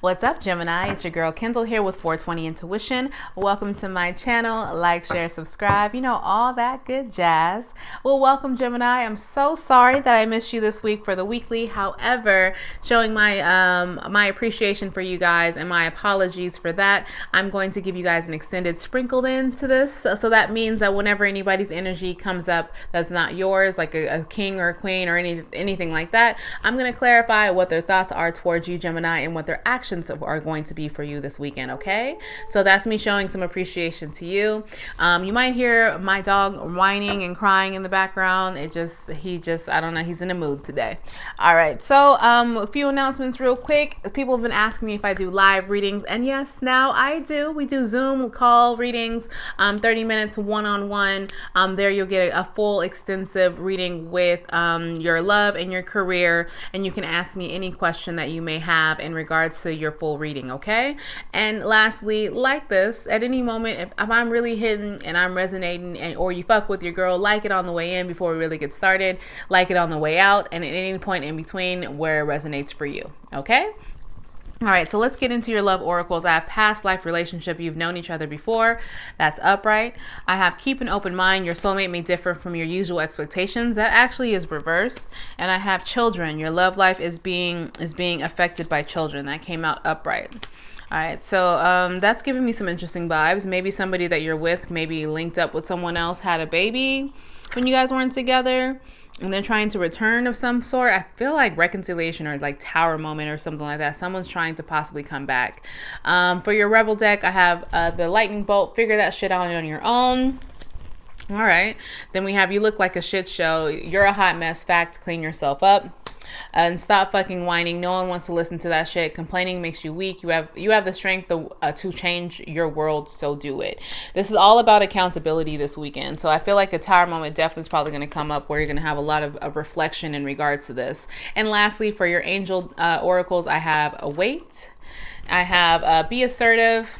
What's up, Gemini? It's your girl Kendall here with 420 Intuition. Welcome to my channel. Like, share, subscribe, you know, all that good jazz. Well, welcome, Gemini. I'm so sorry that I missed you this week for the weekly. However, showing my appreciation for you guys and my apologies for that, I'm going to give you guys an extended sprinkled into this. So that means that whenever anybody's energy comes up that's not yours, like a king or a queen or anything like that, I'm going to clarify what their thoughts are towards you, Gemini, and what their actions are going to be for you this weekend. Okay, so that's me showing some appreciation to you. You might hear my dog whining and crying in the background. He just I don't know, he's in a mood today. All right, so a few announcements real quick. People have been asking me if I do live readings, and yes, now I do. We do Zoom call readings, 30 minutes one-on-one. There you'll get a full extensive reading with your love and your career, and you can ask me any question that you may have in regards to your full reading. Okay, and lastly, like this, at any moment, if I'm really hitting and I'm resonating, or you fuck with your girl, like it on the way in before we really get started, like it on the way out, and at any point in between where it resonates for you. Okay. All right, so let's get into your love oracles. I have past life relationship. You've known each other before. That's upright. I have keep an open mind. Your soulmate may differ from your usual expectations. That actually is reversed. And I have children. Your love life is being affected by children. That came out upright. All right, so that's giving me some interesting vibes. Maybe somebody that you're with, maybe linked up with someone else, had a baby when you guys weren't together, and they're trying to return of some sort. I feel like reconciliation or like tower moment or something like that. Someone's trying to possibly come back. For your rebel deck, I have the lightning bolt. Figure that shit out on your own. All right. Then we have you look like a shit show. You're a hot mess. Fact, clean yourself up. And stop fucking whining. No one wants to listen to that shit. Complaining makes you weak. You have the strength to change your world, so do it. This is all about accountability this weekend. So I feel like a tower moment definitely is probably going to come up where you're going to have a lot of reflection in regards to this. And lastly, for your angel oracles, I have await. I have be assertive.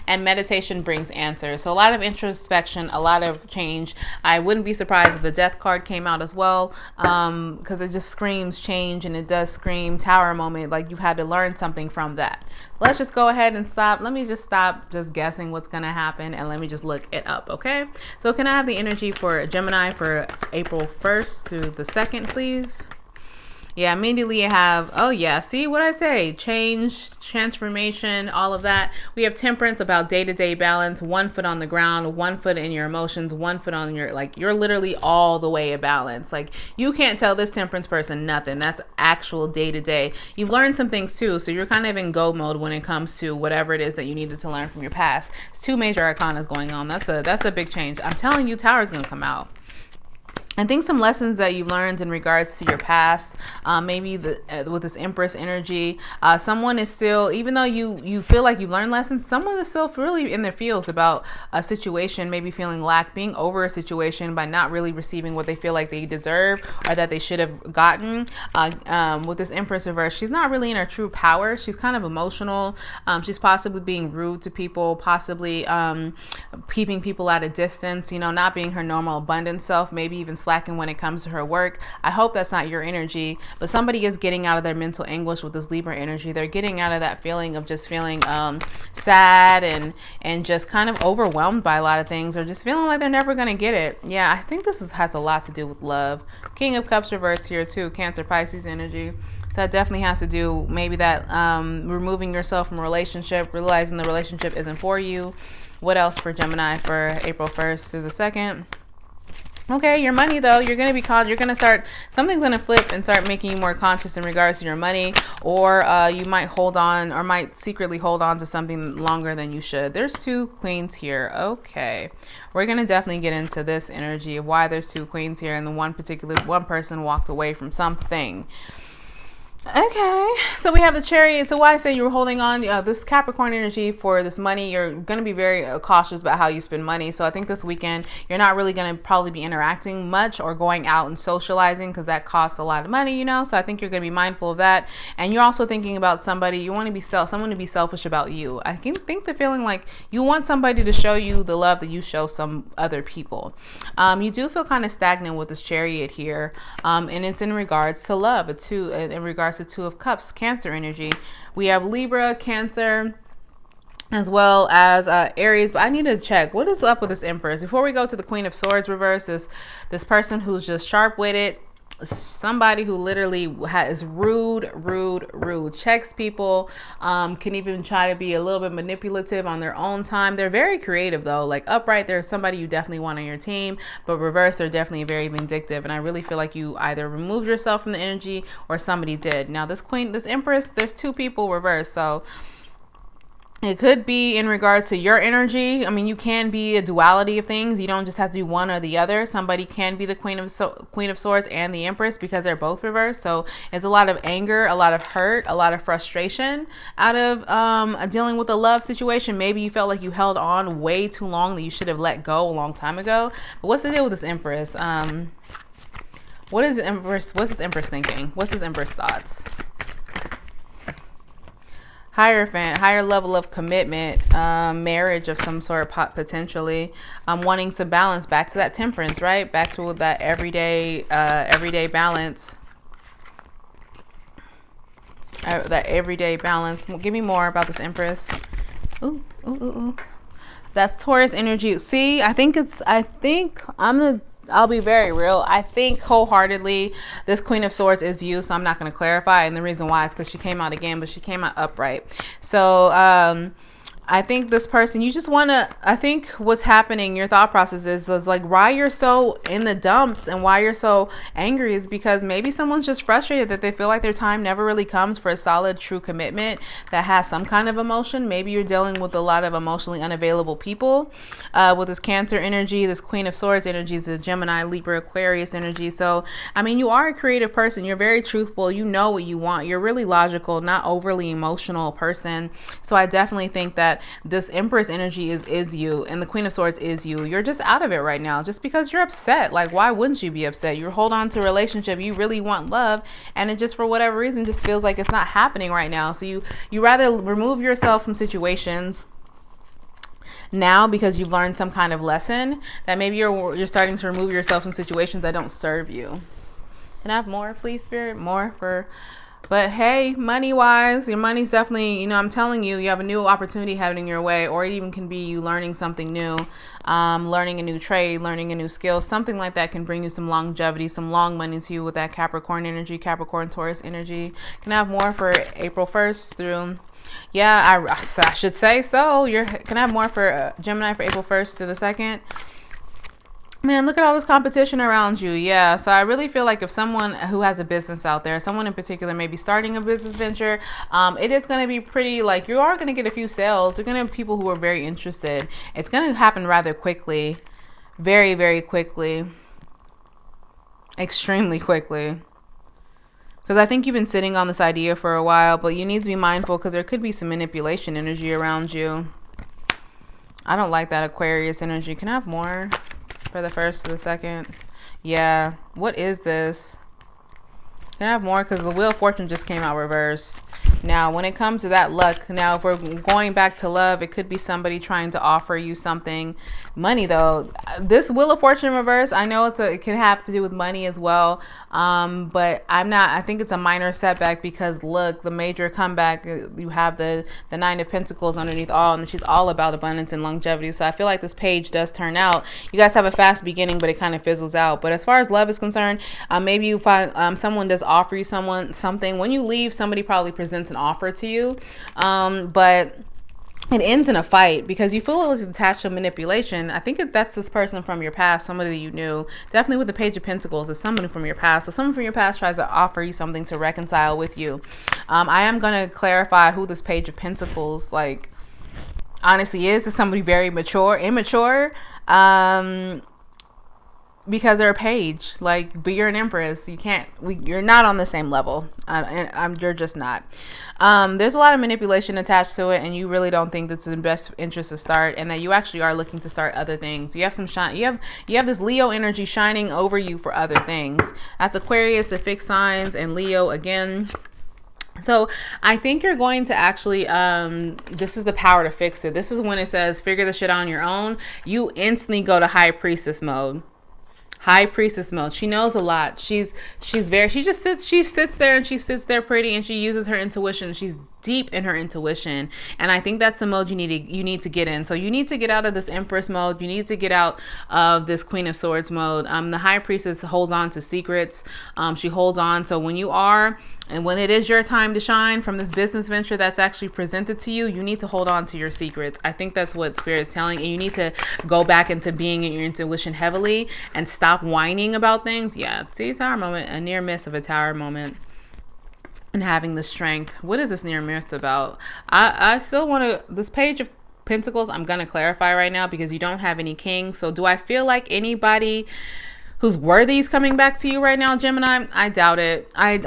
And meditation brings answers. So a lot of introspection, a lot of change. I wouldn't be surprised if the death card came out as well, because it just screams change, and it does scream tower moment, like you had to learn something from that. Let's just go ahead and stop. Let me just stop just guessing what's going to happen, and let me just look it up. Okay, so can I have the energy for Gemini for April 1st through the 2nd, please? Yeah, immediately you have, oh yeah, see what I say, change, transformation, all of that. We have temperance, about day-to-day balance, 1 foot on the ground, 1 foot in your emotions, 1 foot on your, like, you're literally all the way a balance. Like, you can't tell this temperance person nothing. That's actual day-to-day. You've learned some things too, so you're kind of in go mode when it comes to whatever it is that you needed to learn from your past. It's 2 major arcanas going on. That's a big change. I'm telling you, Tower's gonna come out. I think some lessons that you've learned in regards to your past, maybe with this Empress energy, someone is still, even though you feel like you've learned lessons, someone is still really in their feels about a situation, maybe feeling lack, being over a situation by not really receiving what they feel like they deserve or that they should have gotten. With this Empress reverse, she's not really in her true power. She's kind of emotional. She's possibly being rude to people, possibly keeping people at a distance, you know, not being her normal abundant self, maybe even slacking when it comes to her work. I hope that's not your energy, but somebody is getting out of their mental anguish with this Libra energy. They're getting out of that feeling of just feeling sad and just kind of overwhelmed by a lot of things, or just feeling like they're never going to get it. Yeah, I think this has a lot to do with love. King of Cups reverse here too, Cancer Pisces energy. So that definitely has to do maybe that removing yourself from a relationship, realizing the relationship isn't for you. What else for Gemini for April 1st through the 2nd? Okay, your money though, you're going to be you're going to start, something's going to flip and start making you more conscious in regards to your money, or you might hold on, or might secretly hold on to something longer than you should. There's 2 queens here. Okay, we're going to definitely get into this energy of why there's 2 queens here, and the one person walked away from something. Okay, so we have the Chariot. So why I say you were holding on, this Capricorn energy for this money, you're going to be very cautious about how you spend money. So I think this weekend, you're not really going to probably be interacting much or going out and socializing, because that costs a lot of money, you know. So I think you're going to be mindful of that. And you're also thinking about somebody, you want to be someone to be selfish about you. I think the feeling like you want somebody to show you the love that you show some other people. You do feel kind of stagnant with this Chariot here. And it's in regards to love, in regards regards to Two of Cups, Cancer energy. We have Libra, Cancer, as well as Aries. But I need to check what is up with this Empress before we go to the Queen of Swords reverse. This person who's just sharp-witted, somebody who literally is rude, checks people, can even try to be a little bit manipulative on their own time. They're very creative though. Like upright, there's somebody you definitely want on your team, but reverse, they're definitely very vindictive. And I really feel like you either removed yourself from the energy or somebody did. Now this Empress, there's two people reversed, so it could be in regards to your energy. I mean, you can be a duality of things. You don't just have to be one or the other. Somebody can be the Queen of Swords and the Empress because they're both reversed. So it's a lot of anger, a lot of hurt, a lot of frustration out of dealing with a love situation. Maybe you felt like you held on way too long, that you should have let go a long time ago. But what's the deal with this Empress? What is the Empress? What's this Empress thinking? What's this Empress thoughts? Hierophant, higher level of commitment, marriage of some sort, potentially, wanting some balance, back to that Temperance, right? Back to that everyday balance. That everyday balance. Give me more about this Empress. Ooh. That's Taurus energy. See, I'll be very real. I think wholeheartedly this Queen of Swords is you, so I'm not going to clarify. And the reason why is because she came out again, but she came out upright. So I think this person, you just want to, I think what's happening, your thought process is like why you're so in the dumps and why you're so angry is because maybe someone's just frustrated that they feel like their time never really comes for a solid, true commitment that has some kind of emotion. Maybe you're dealing with a lot of emotionally unavailable people with this Cancer energy, this Queen of Swords energy, the Gemini, Libra, Aquarius energy. So, I mean, you are a creative person. You're very truthful. You know what you want. You're really logical, not overly emotional person. So I definitely think that this Empress energy is you, and the Queen of Swords is you. You're just out of it right now just because you're upset. Like, why wouldn't you be upset? You hold on to a relationship, you really want love, and it just for whatever reason just feels like it's not happening right now. So you rather remove yourself from situations now because you've learned some kind of lesson, that maybe you're starting to remove yourself from situations that don't serve you. Can I have more, please, Spirit? More for... But hey, money-wise, your money's definitely, I'm telling you, you have a new opportunity heading your way, or it even can be you learning something new, learning a new trade, learning a new skill, something like that can bring you some longevity, some long money to you with that Capricorn energy, Capricorn, Taurus energy. Can I have more for April 1st through... Yeah, I should say so. Can I have more for Gemini for April 1st to the 2nd? Man, look at all this competition around you. Yeah, so I really feel like if someone who has a business out there, someone in particular may be starting a business venture, it is going to be pretty, like, you are going to get a few sales. You're going to have people who are very interested. It's going to happen rather quickly. Very, very quickly. Extremely quickly. Because I think you've been sitting on this idea for a while, but you need to be mindful because there could be some manipulation energy around you. I don't like that Aquarius energy. Can I have more for the 1st to the 2nd? Yeah, what is this? Can I have more? Because the Wheel of Fortune just came out reversed. Now, when it comes to that luck, now if we're going back to love, it could be somebody trying to offer you something. Money, though, this Wheel of Fortune reverse, I know it can have to do with money as well, but I think it's a minor setback because look, the major comeback, you have the Nine of Pentacles underneath all, and she's all about abundance and longevity. So I feel like this page does turn out. You guys have a fast beginning, but it kind of fizzles out. But as far as love is concerned, maybe you find someone does offer you something. When you leave, somebody probably presents an offer to you, but it ends in a fight because you feel it's attached to manipulation. I think that's this person from your past, somebody that you knew. Definitely with the Page of Pentacles, it's somebody from your past. So someone from your past tries to offer you something to reconcile with you. I am going to clarify who this Page of Pentacles, like, honestly is. It's somebody very immature. Because they're a page, like, but you're an Empress. You're not on the same level. You're just not. There's a lot of manipulation attached to it, and you really don't think that's in the best interest to start, and that you actually are looking to start other things. You have some shine. You have this Leo energy shining over you for other things. That's Aquarius, the fixed signs, and Leo again. So I think you're going to actually, this is the power to fix it. This is when it says figure the shit out on your own. You instantly go to High Priestess mode. High Priestess mode. She knows a lot. She sits there, and she sits there pretty, and she uses her intuition. She's deep in her intuition, and I think that's the mode you need to get in. So you need to get out of this Empress mode. You need to get out of this Queen of Swords mode. The High Priestess holds on to secrets. She holds on. So when it is your time to shine from this business venture that's actually presented to you, you need to hold on to your secrets. I think that's what Spirit is telling, and you need to go back into being in your intuition heavily and stop whining about things. Yeah, see, Tower moment, a near miss of a Tower moment. And having the strength. What is this near miss about? I still want to, this Page of Pentacles, I'm going to clarify right now because you don't have any kings. So do I feel like anybody who's worthy is coming back to you right now, Gemini? I doubt it. I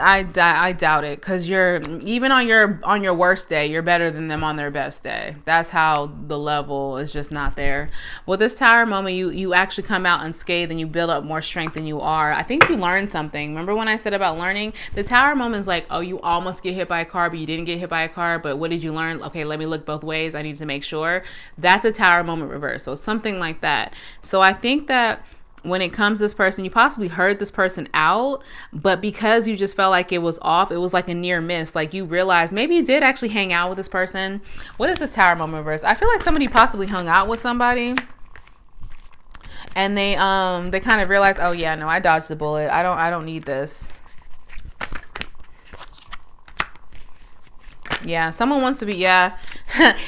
doubt it, because you're, even on your worst day, you're better than them on their best day. That's how the level is just not there. With this Tower moment, you actually come out unscathed and you build up more strength than you are. I think you learned something. Remember when I said about learning? The Tower moment is like, oh, you almost get hit by a car, but you didn't get hit by a car. But what did you learn? Okay, let me look both ways. I need to make sure. That's a Tower moment reverse. So something like that. So I think that when it comes to this person, you possibly heard this person out, but because you just felt like it was off, it was like a near miss. Like you realized maybe you did actually hang out with this person. What is this Tower moment reverse? I feel like somebody possibly hung out with somebody, and they kind of realized, oh yeah, no, I dodged the bullet. I don't need this. Yeah, someone wants to be, yeah.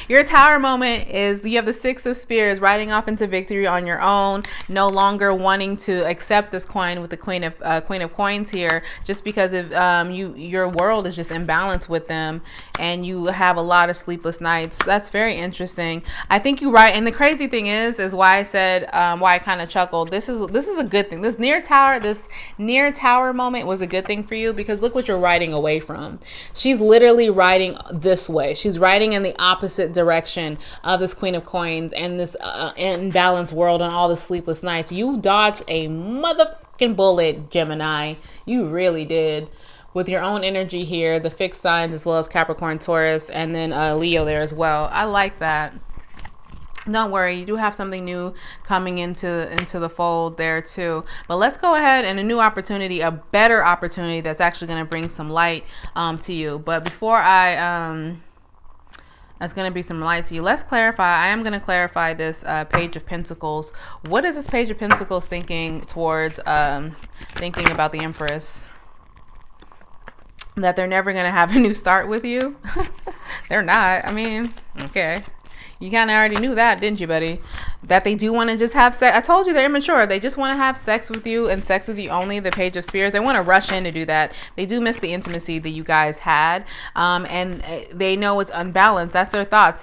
Your Tower moment is you have the Six of Spears, riding off into victory on your own, no longer wanting to accept this coin with the Queen of Coins here, just because of your world is just imbalanced with them, and you have a lot of sleepless nights. That's very interesting. I think you right, and the crazy thing is why I said why I kind of chuckled. This is a good thing. This near Tower moment was a good thing for you, because look what you're riding away from. She's literally riding this way. She's riding in the opposite direction of this Queen of Coins and this imbalanced world and all the sleepless nights. You dodged a motherfucking bullet, Gemini. You really did. With your own energy here, the fixed signs as well as Capricorn, Taurus, and then Leo there as well. I like that. Don't worry, you do have something new coming into the fold there too. But let's go ahead and a new opportunity, a better opportunity that's actually going to bring some light to you. But before that's going to be some light to you, let's clarify. I am going to clarify this Page of Pentacles. What is this Page of Pentacles thinking towards thinking about the Empress? That they're never going to have a new start with you? They're not. I mean, okay. You kind of already knew that, didn't you, buddy? That they do want to just have sex. I told you they're immature. They just want to have sex with you, and sex with you only. The Page of Spears. They want to rush in to do that. They do miss the intimacy that you guys had, and they know it's unbalanced. That's their thoughts.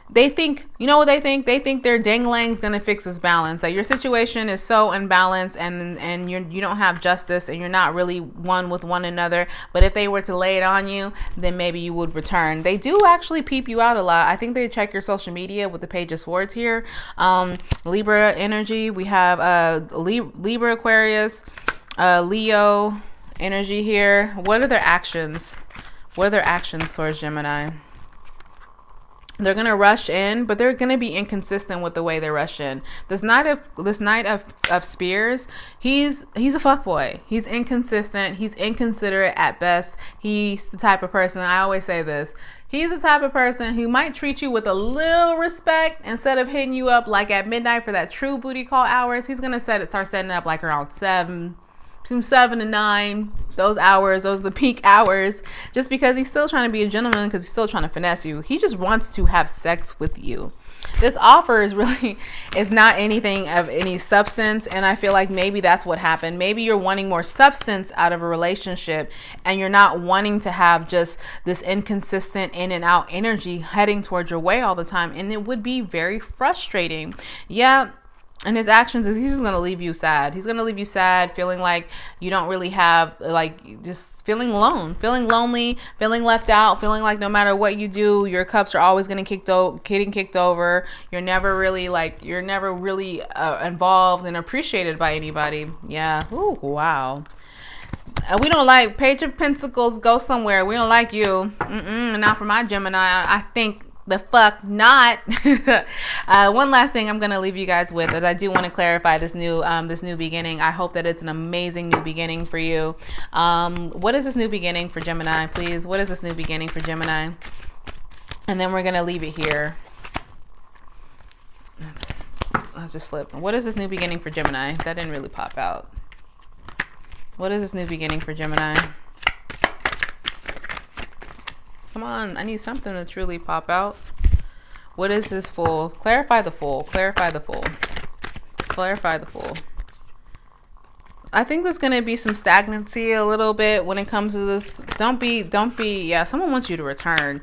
They think, you know what they think? They think their ding-lang's gonna fix this balance. That your situation is so unbalanced, and you don't have justice, and you're not really one with one another. But if they were to lay it on you, then maybe you would return. They do actually peep you out a lot. I think they check your social media with the Page of Swords here. Libra energy. We have Libra, Aquarius, Leo energy here. What are their actions? What are their actions towards Gemini? They're going to rush in, but they're going to be inconsistent with the way they rush in. This Knight of Spears, he's a fuckboy. He's inconsistent. He's inconsiderate at best. He's the type of person, I always say this, he's the type of person who might treat you with a little respect instead of hitting you up like at midnight for that true booty call hours. He's going to start setting it up like around 7 to 9, those hours, those are the peak hours, just because he's still trying to be a gentleman, because he's still trying to finesse you. He just wants to have sex with you. This offer is not anything of any substance, and I feel like maybe that's what happened. Maybe you're wanting more substance out of a relationship, and you're not wanting to have just this inconsistent in and out energy heading towards your way all the time, and it would be very frustrating. Yeah. And his actions is he's just going to leave you sad. He's going to leave you sad, feeling like you don't really have, like, just feeling alone, feeling lonely, feeling left out, feeling like no matter what you do, your cups are always getting kicked over. You're never really involved and appreciated by anybody. Yeah. Ooh, wow. We don't like Page of Pentacles. Go somewhere. We don't like you. Not for my Gemini. I think The fuck not. One last thing I'm gonna leave you guys with is I do want to clarify this new beginning. I hope that it's an amazing new beginning for you. What is this new beginning for Gemini, please? What is this new beginning for Gemini? And then we're gonna leave it here. Let's just slip. What is this new beginning for Gemini? That didn't really pop out. What is this new beginning for Gemini? Come on, I need something to truly pop out. What is this Fool? Clarify the Fool. Clarify the Fool. Clarify the Fool. I think there's going to be some stagnancy a little bit when it comes to this. Don't be, yeah, someone wants you to return.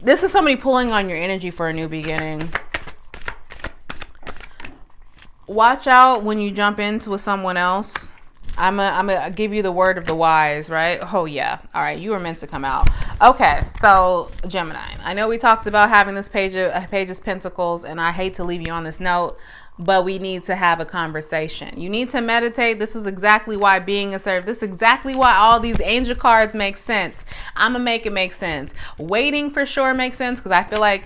This is somebody pulling on your energy for a new beginning. Watch out when you jump into with someone else. I'm gonna give you the word of the wise, right? Oh yeah. All right, you were meant to come out. Okay, so Gemini, I know we talked about having this page of Pentacles, and I hate to leave you on this note, but we need to have a conversation. You need to meditate. This is exactly why being assertive, this is exactly why all these angel cards make sense. I'm gonna make it make sense. Waiting for sure makes sense, because I feel like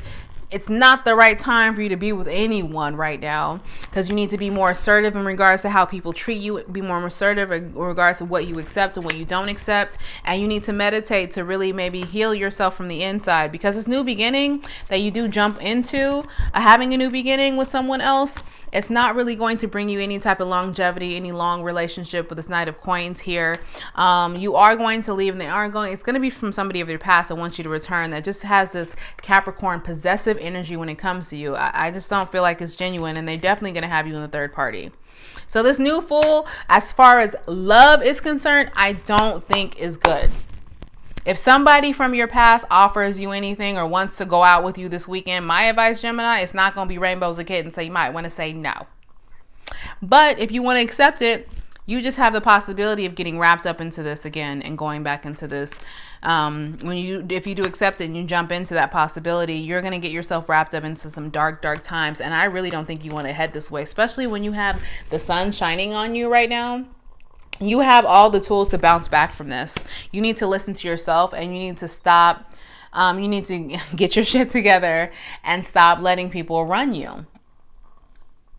it's not the right time for you to be with anyone right now, because you need to be more assertive in regards to how people treat you, be more assertive in regards to what you accept and what you don't accept. And you need to meditate to really maybe heal yourself from the inside, because this new beginning that you do jump into, having a new beginning with someone else, it's not really going to bring you any type of longevity, any long relationship with this Knight of Coins here. You are going to leave, and it's going to be from somebody of your past that wants you to return, that just has this Capricorn possessive energy when it comes to you. I just don't feel like it's genuine, and they're definitely going to have you in the third party. So this new Fool, as far as love is concerned, I don't think is good. If somebody from your past offers you anything or wants to go out with you this weekend, my advice, Gemini, it's not going to be rainbows and kittens, so you might want to say no. But if you want to accept it, you just have the possibility of getting wrapped up into this again and going back into this. If you do accept it and you jump into that possibility, you're going to get yourself wrapped up into some dark times. And I really don't think you want to head this way, especially when you have the sun shining on you right now. You have all the tools to bounce back from this. You need to listen to yourself, and you need to stop. You need to get your shit together and stop letting people run you.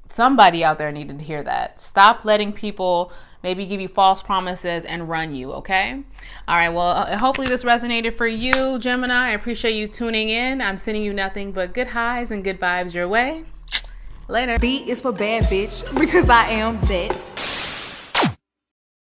Somebody out there needed to hear that. Stop letting people maybe give you false promises and run you, okay? All right, well, hopefully this resonated for you, Gemini. I appreciate you tuning in. I'm sending you nothing but good highs and good vibes your way. Later. B is for bad bitch, because I am that.